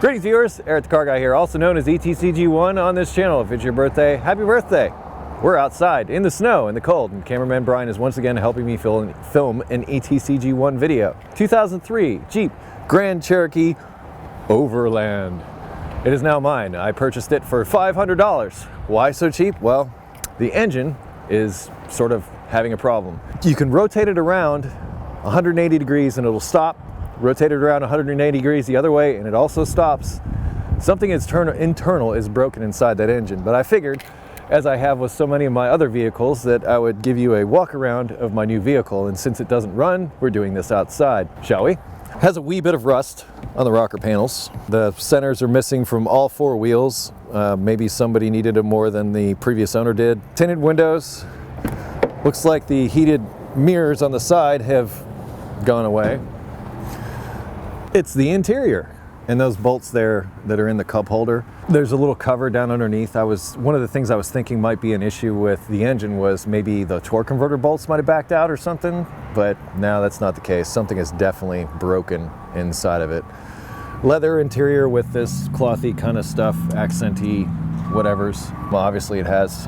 Greetings viewers, Eric the Car Guy here, also known as ETCG1 on this channel. If it's your birthday, happy birthday! We're outside in the snow, in the cold, and cameraman Brian is once again helping me film an ETCG1 video. 2003 Jeep Grand Cherokee Overland. It is now mine. I purchased it for $500. Why so cheap? Well, the engine is sort of having a problem. You can rotate it around 180 degrees and it'll stop. Rotate it around 180 degrees the other way and it also stops. Something internal is broken inside that engine, but I figured, as I have with so many of my other vehicles, that I would give you a walk around of my new vehicle, and since it doesn't run, we're doing this outside, shall we? Has a wee bit of rust on the rocker panels. The centers are missing from all four wheels. Maybe somebody needed them more than the previous owner did. Tinted windows. Looks like the heated mirrors on the side have gone away. It's the interior and those bolts there that are in the cup holder. There's a little cover down underneath. One of the things I was thinking might be an issue with the engine was maybe the torque converter bolts might have backed out or something, but no, that's not the case. Something is definitely broken inside of it. Leather interior with this clothy kind of stuff, accenty whatevers. Well, obviously it has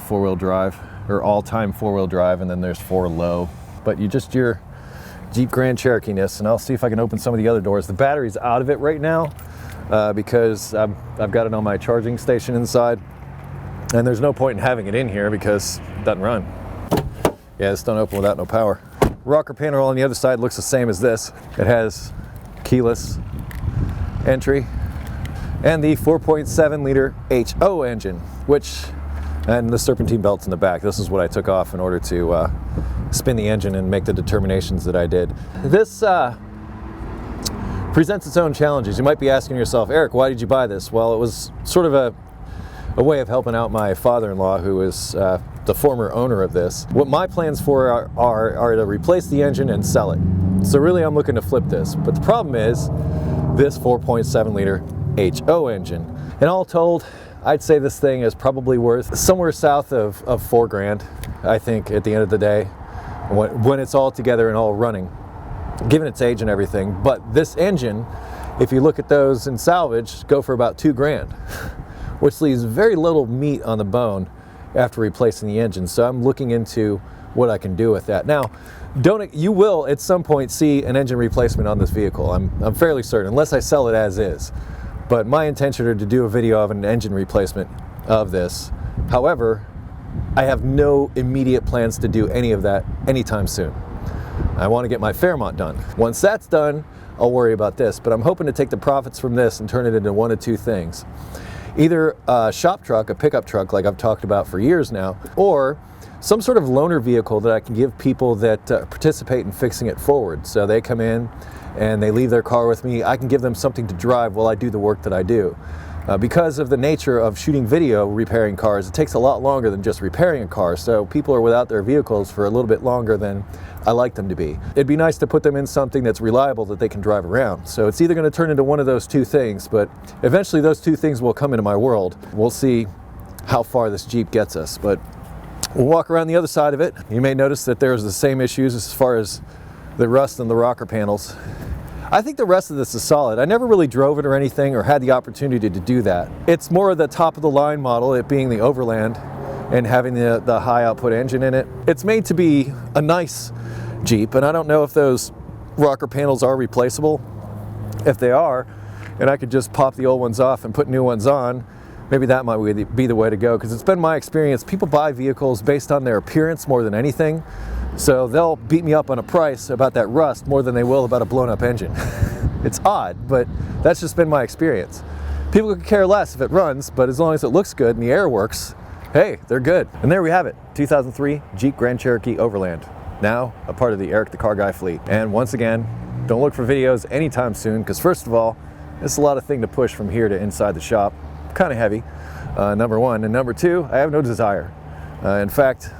four-wheel drive, or all-time four-wheel drive, and then there's 4 low. But your Jeep Grand Cherokee-ness, and I'll see if I can open some of the other doors. The battery's out of it right now because I've got it on my charging station inside, and there's no point in having it in here because it doesn't run. Yeah, this don't open without no power. Rocker panel on the other side looks the same as this. It has keyless entry and the 4.7 liter HO engine, and the serpentine belts in the back. This is what I took off in order to spin the engine and make the determinations that I did. This presents its own challenges. You might be asking yourself, Eric, why did you buy this? Well, it was sort of a way of helping out my father-in-law, who is the former owner of this. What my plans for are to replace the engine and sell it. So really I'm looking to flip this. But the problem is this 4.7 liter HO engine. And all told, I'd say this thing is probably worth somewhere south of $4,000, I think, at the end of the day, when it's all together and all running, given its age and everything. But this engine, if you look at those in salvage, go for about $2,000, which leaves very little meat on the bone after replacing the engine. So I'm looking into what I can do with that. Now, you will at some point see an engine replacement on this vehicle. I'm fairly certain, unless I sell it as is. But my intention is to do a video of an engine replacement of this. However, I have no immediate plans to do any of that anytime soon. I want to get my Fairmont done. Once that's done, I'll worry about this. But I'm hoping to take the profits from this and turn it into one of two things. Either a shop truck, a pickup truck like I've talked about for years now, or some sort of loaner vehicle that I can give people that participate in fixing it forward. So they come in and they leave their car with me. I can give them something to drive while I do the work that I do. Because of the nature of shooting video repairing cars, it takes a lot longer than just repairing a car, so people are without their vehicles for a little bit longer than I like them to be. It'd be nice to put them in something that's reliable that they can drive around. So it's either going to turn into one of those two things, but eventually those two things will come into my world. We'll see how far this Jeep gets us, but we'll walk around the other side of it. You may notice that there's the same issues as far as the rust and the rocker panels. I think the rest of this is solid. I never really drove it or anything or had the opportunity to do that. It's more of the top of the line model, it being the Overland and having the high output engine in it. It's made to be a nice Jeep, and I don't know if those rocker panels are replaceable. If they are, and I could just pop the old ones off and put new ones on, maybe that might be the way to go, because it's been my experience, people buy vehicles based on their appearance more than anything. So they'll beat me up on a price about that rust more than they will about a blown up engine. It's odd, but that's just been my experience. People could care less if it runs, but as long as it looks good and the air works, hey, they're good. And there we have it, 2003 Jeep Grand Cherokee Overland. Now a part of the Eric the Car Guy fleet. And once again, don't look for videos anytime soon, because first of all, it's a lot of thing to push from here to inside the shop. Kind of heavy, number one. And number two, I have no desire. In fact,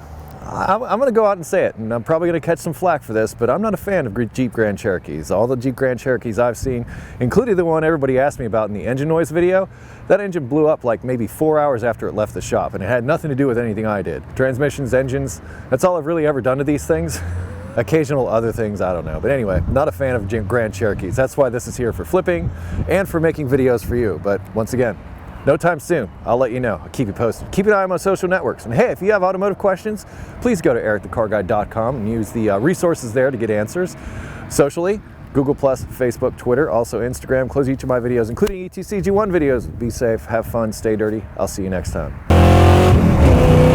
I'm going to go out and say it, and I'm probably going to catch some flack for this, but I'm not a fan of Jeep Grand Cherokees. All the Jeep Grand Cherokees I've seen, including the one everybody asked me about in the engine noise video, that engine blew up like maybe 4 hours after it left the shop, and it had nothing to do with anything I did. Transmissions, engines, that's all I've really ever done to these things. occasional other things, I don't know. But anyway, not a fan of Grand Cherokees. That's why this is here for flipping and for making videos for you. But once again, no time soon. I'll let you know. I'll keep you posted. Keep an eye on my social networks. And hey, if you have automotive questions, please go to ericthecarguy.com and use the resources there to get answers. Socially, Google+, Facebook, Twitter, also Instagram. Close each of my videos, including ETCG1 videos. Be safe, have fun, stay dirty. I'll see you next time.